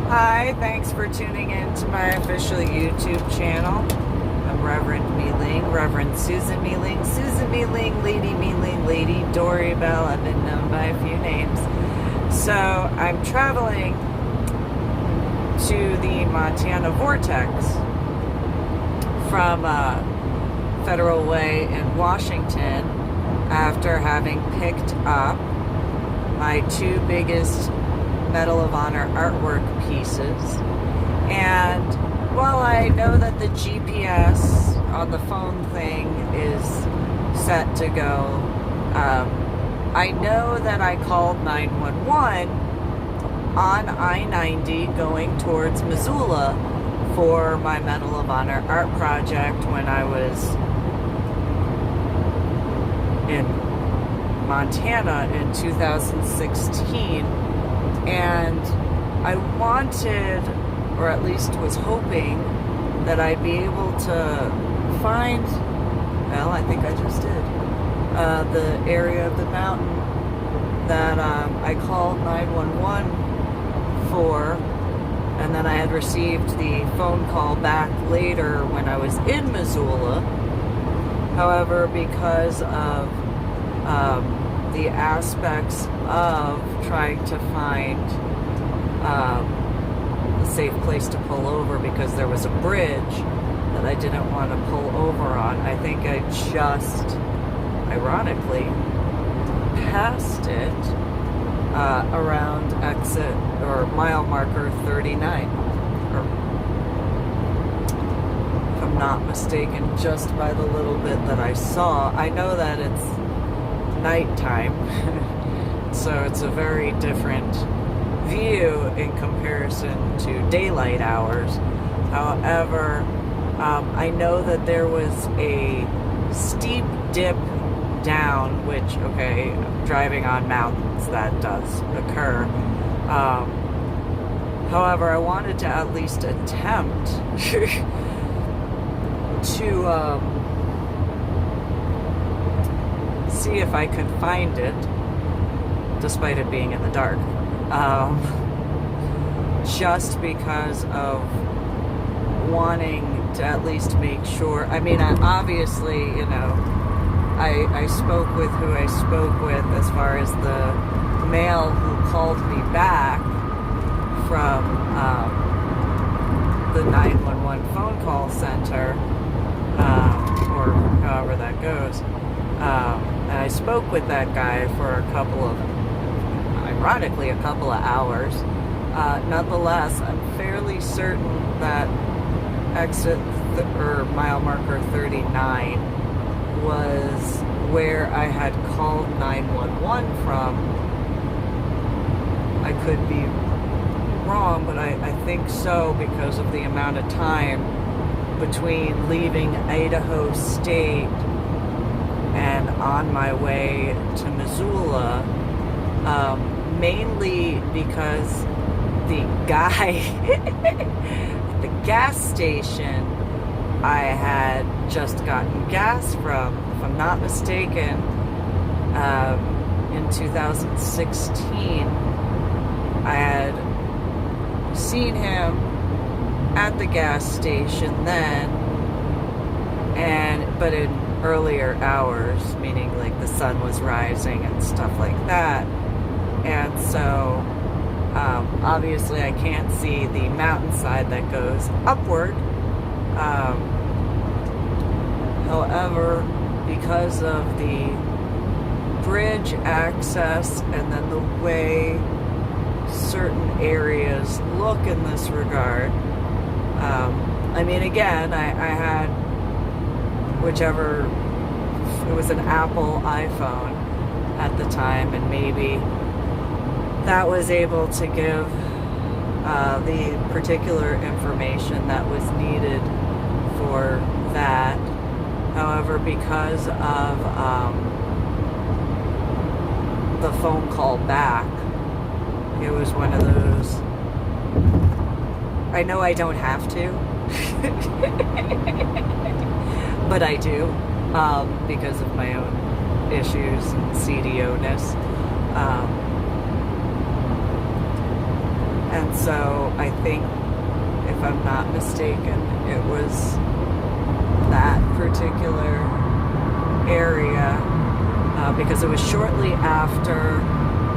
Hi, thanks for tuning in to my official YouTube channel. I'm Reverend MeeLing, Reverend Susan MeeLing, Lady MeeLing, Lady Dori, Belle. I've been known by a few names. So I'm traveling to the Montana Vortex from Federal Way in Washington after having picked up my two biggest Medal of Honor artwork pieces. And while I know that the GPS on the phone thing is set to go, I know that I called 911 on I-90 going towards Missoula for my Medal of Honor art project when I was in Montana in 2016. And I wanted, or at least was hoping, that I'd be able to find, well, I think I just did, the area of the mountain that I called 911 for, and then I had received the phone call back later when I was in Missoula. However, because of the aspects of trying to find a safe place to pull over, because there was a bridge that I didn't want to pull over on. I think I just, ironically, passed it around exit or mile marker 39. Or, if I'm not mistaken, just by the little bit that I saw. I know that it's nighttime, so it's a very different view in comparison to daylight hours. However, I know that there was a steep dip down, which, okay, driving on mountains, that does occur. However, I wanted to at least attempt to see if I could find it, despite it being in the dark, just because of wanting to at least make sure. I mean, obviously, you know, I spoke with who I spoke with as far as the male who called me back from the 911 phone call center, or however that goes. And I spoke with that guy for ironically, a couple of hours. Nonetheless, I'm fairly certain that exit or mile marker 39 was where I had called 911 from. I could be wrong, but I think so, because of the amount of time between leaving Idaho State and on my way to Missoula, mainly because the guy at the gas station I had just gotten gas from, if I'm not mistaken, in 2016, I had seen him at the gas station then, but in earlier hours, meaning like the sun was rising and stuff like that. And so obviously I can't see the mountainside that goes upward. However, because of the bridge access and then the way certain areas look in this regard, I mean, again, I had whichever, it was an Apple iPhone at the time, and maybe that was able to give the particular information that was needed for that. However, because of the phone call back, it was one of those, I know I don't have to, but I do, because of my own issues and CDO-ness. And so I think, if I'm not mistaken, it was that particular area, because it was shortly after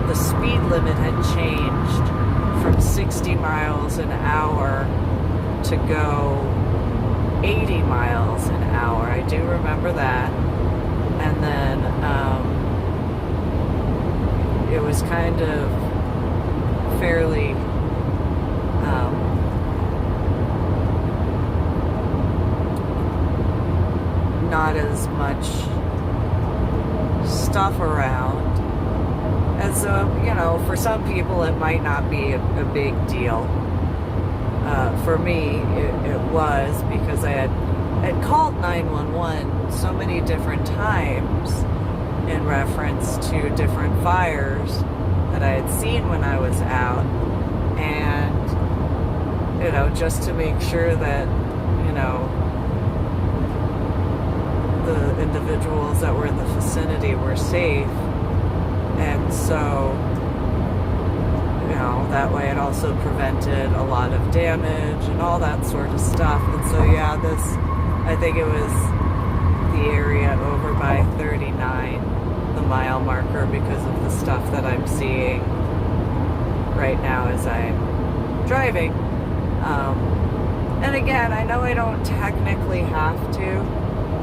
the speed limit had changed from 60 miles an hour to go 80 miles an hour. I do remember that. And then it was kind of fairly not as much stuff around. And so, for some people it might not be a big deal. For me, it was, because I had called 911 so many different times in reference to different fires that I had seen when I was out. And, just to make sure that, the individuals that were in the vicinity were safe. And so, that way it also prevented a lot of damage and all that sort of stuff. And so, yeah, I think it was the area over by 39, the mile marker, because of the stuff that I'm seeing right now as I'm driving. And again, I know I don't technically have to.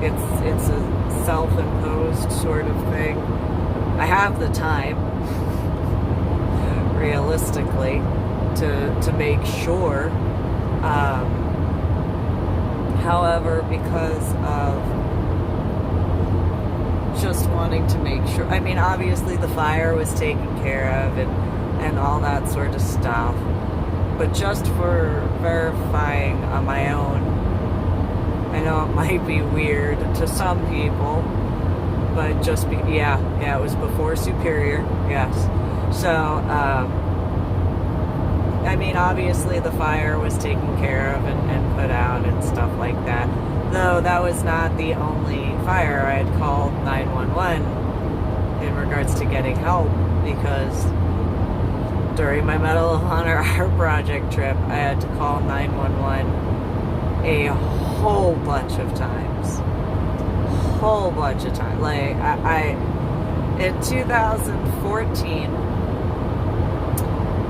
It's a self-imposed sort of thing. I have the time, realistically, to make sure. However, because of just wanting to make sure, I mean, obviously the fire was taken care of and all that sort of stuff, but just for verifying on my own, I know it might be weird to some people, but it was before Superior, yes. So, I mean, obviously the fire was taken care of and put out and stuff like that. Though that was not the only fire. I had called 911 in regards to getting help, because during my Medal of Honor art project trip, I had to call 911 a whole bunch of times. Like, in 2014,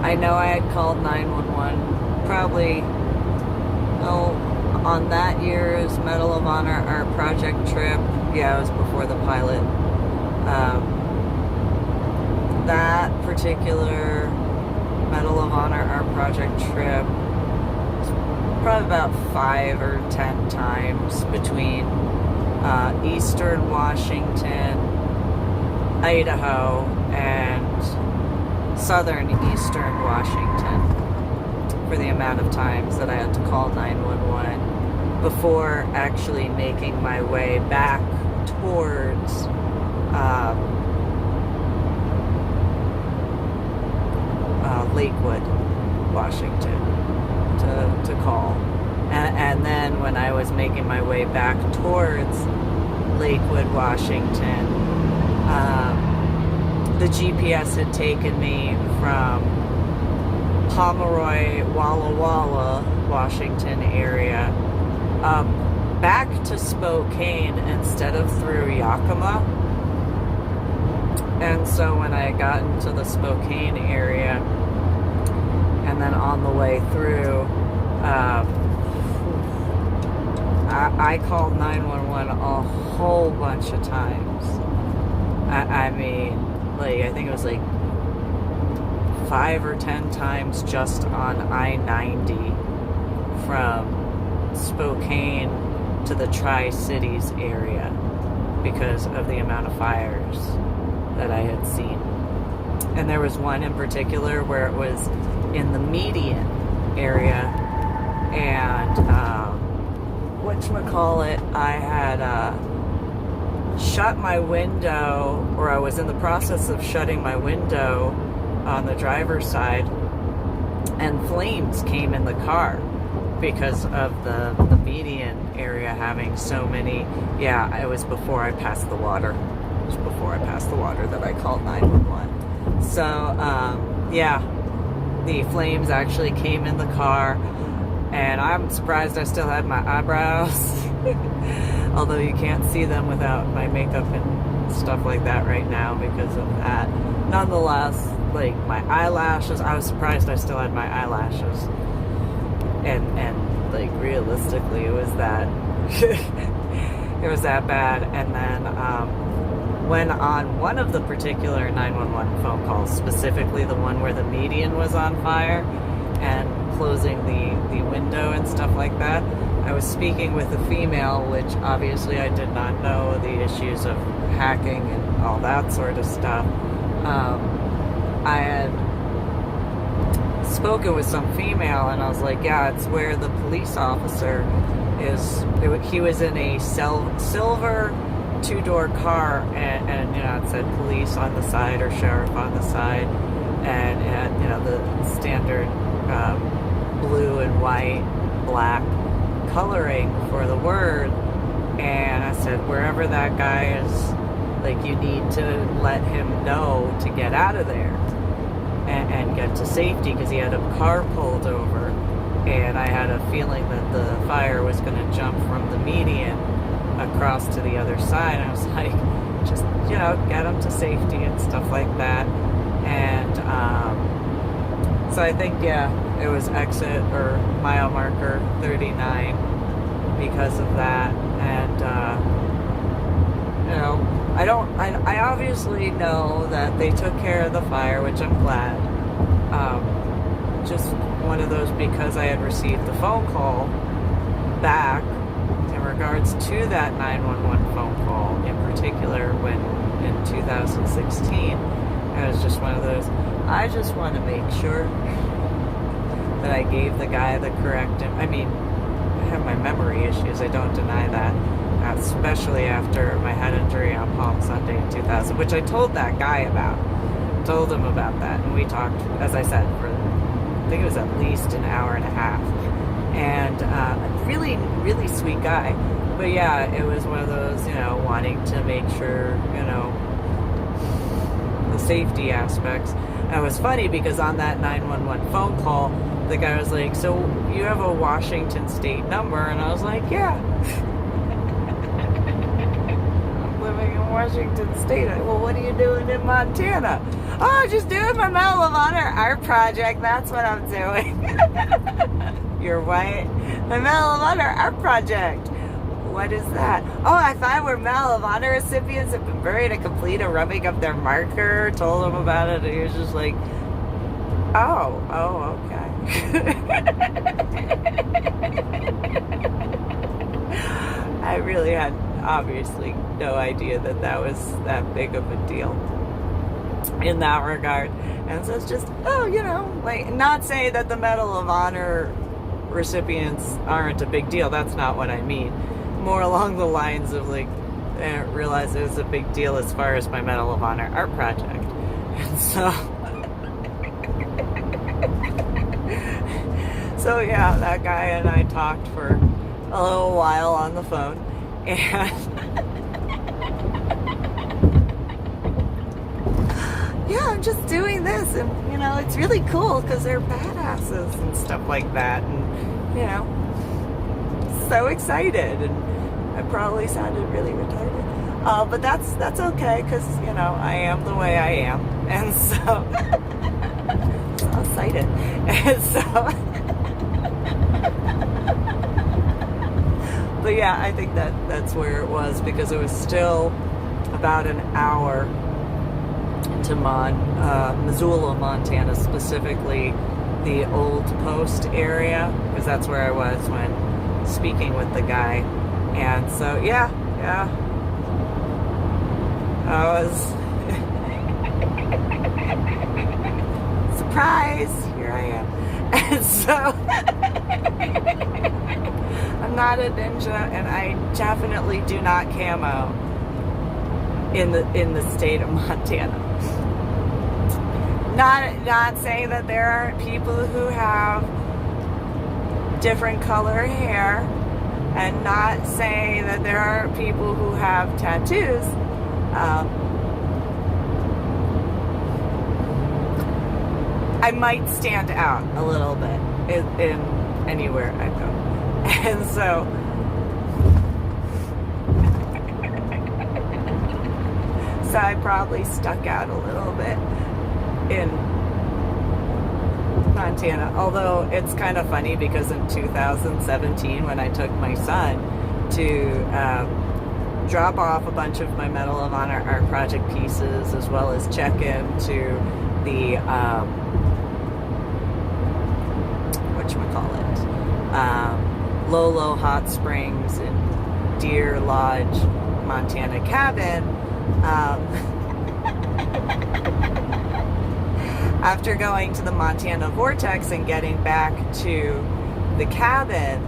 I know I had called 911 probably, on that year's Medal of Honor art project trip. Yeah, it was before the pilot. That particular Medal of Honor art project trip, probably about 5 or 10 times between Eastern Washington, Idaho, and Southern Eastern Washington, for the amount of times that I had to call 911 before actually making my way back towards Lakewood, Washington, to call. And then when I was making my way back towards Lakewood, Washington, the GPS had taken me from Pomeroy, Walla Walla, Washington area, back to Spokane instead of through Yakima. And so when I got into the Spokane area, and then on the way through, I called 911 a whole bunch of times. I mean, like, I think it was like 5 or 10 times just on I-90 from Spokane to the Tri-Cities area, because of the amount of fires that I had seen. And there was one in particular where it was in the median area, and whatchamacallit, I had shut my window, or I was in the process of shutting my window on the driver's side, and flames came in the car because of the median area having so many. Yeah, it was before I passed the water. It was before I passed the water that I called 911. So, yeah, the flames actually came in the car, and I'm surprised I still had my eyebrows. Although you can't see them without my makeup and stuff like that right now because of that. Nonetheless, like my eyelashes, I was surprised I still had my eyelashes. And like realistically, it was that it was that bad. And then when on one of the particular 911 phone calls, specifically the one where the median was on fire and closing the window and stuff like that, I was speaking with a female, which obviously I did not know the issues of hacking and all that sort of stuff. I had spoken with some female, and I was like, yeah, it's where the police officer is. He was in a silver two-door car, and you know, it said police on the side or sheriff on the side, and you know, the standard blue and white, black coloring for the word. And I said, wherever that guy is, like, you need to let him know to get out of there and get to safety, because he had a car pulled over, and I had a feeling that the fire was going to jump from the median across to the other side. I was like, just, you know, get him to safety and stuff like that. And so I think, yeah, it was exit or mile marker 39 because of that. And you know, I obviously know that they took care of the fire, which I'm glad. Just one of those, because I had received the phone call back in regards to that 911 phone call in particular when in 2016. It was just one of those, I just want to make sure that I gave the guy the correct, I mean, I have my memory issues, I don't deny that, especially after my head injury on Palm Sunday in 2000, which I told that guy about, told him about that, and we talked, as I said, for, I think it was at least an hour and a half, and a really, really sweet guy. But yeah, it was one of those, you know, wanting to make sure, you know, the safety aspects. And it was funny because on that 911 phone call, the guy was like, so you have a Washington State number? And I was like, yeah. I'm living in Washington State. Well, what are you doing in Montana? Oh, just doing my Medal of Honor art project. That's what I'm doing. You're what? My Medal of Honor art project. What is that? Oh, I find where Medal of Honor recipients have been buried to complete a rubbing of their marker. Told him about it, and he was just like, oh, okay. I really had obviously no idea that that was that big of a deal in that regard. And so it's just, oh, you know, like, not saying that the Medal of Honor recipients aren't a big deal. That's not what I mean. More along the lines of, like, I didn't realize it was a big deal as far as my Medal of Honor art project. And so so yeah, that guy and I talked for a little while on the phone, and yeah, I'm just doing this, and you know, it's really cool because they're badasses and stuff like that, and you know, so excited, and I probably sounded really retarded, but that's okay, because you know, I am the way I am, and so I'm excited, and so but yeah, I think that's where it was, because it was still about an hour to Missoula, Montana, specifically the Old Post area, because that's where I was when speaking with the guy. And so yeah, I was surprised, here I am. And so I'm not a ninja, and I definitely do not camo in the state of Montana. Not saying that there aren't people who have different color hair, and not saying that there aren't people who have tattoos. I might stand out a little bit in anywhere I go. And so I probably stuck out a little bit in Montana. Although it's kind of funny because in 2017, when I took my son to drop off a bunch of my Medal of Honor art project pieces, as well as check into the whatchamacallit, Lolo Hot Springs in Deer Lodge, Montana cabin. After going to the Montana Vortex and getting back to the cabin,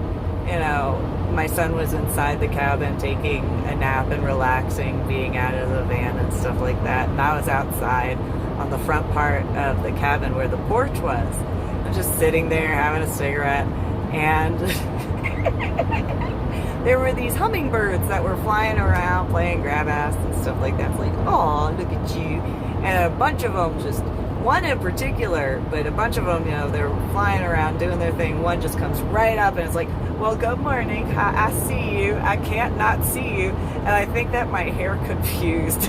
you know, my son was inside the cabin taking a nap and relaxing, being out of the van and stuff like that. And I was outside on the front part of the cabin where the porch was. I'm just sitting there having a cigarette, and there were these hummingbirds that were flying around playing grab ass and stuff like that. It's like, oh, look at you. And a bunch of them, just one in particular, but a bunch of them, you know, they're flying around doing their thing. One just comes right up and it's like, well, good morning. I see you. I can't not see you. And I think that my hair confused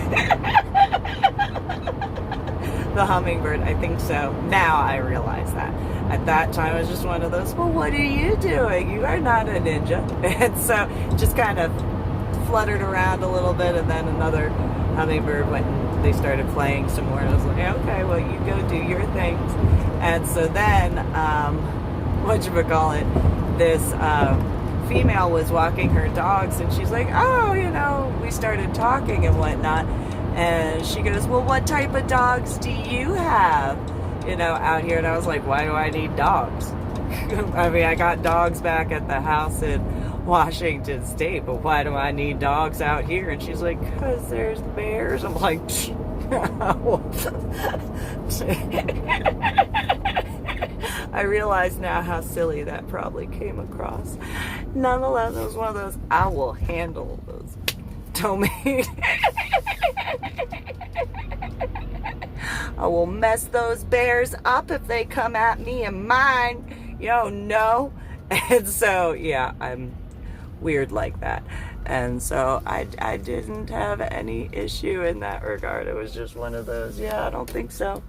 the hummingbird. I think so. Now I realize that. At that time, it was just one of those, well, what are you doing? You are not a ninja. And so just kind of fluttered around a little bit, and then another hummingbird went and they started playing some more. And I was like, okay, well, you go do your things. And so then, whatchamacallit, this female was walking her dogs, and she's like, oh, you know, we started talking and whatnot. And she goes, well, what type of dogs do you have, you know, out here? And I was like, why do I need dogs? I mean, I got dogs back at the house in Washington State, but why do I need dogs out here? And she's like, because there's bears. I'm like, I realize now how silly that probably came across. Nonetheless, it was one of those, I will handle those domain. I will mess those bears up if they come at me and mine. You don't know. And so, yeah, I'm weird like that. And so I didn't have any issue in that regard. It was just one of those, yeah, I don't think so.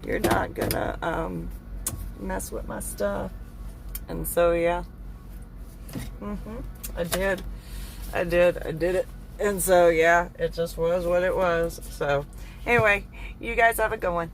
You're not gonna mess with my stuff. And so, yeah. I did it. And so, yeah, it just was what it was. So, anyway, you guys have a good one.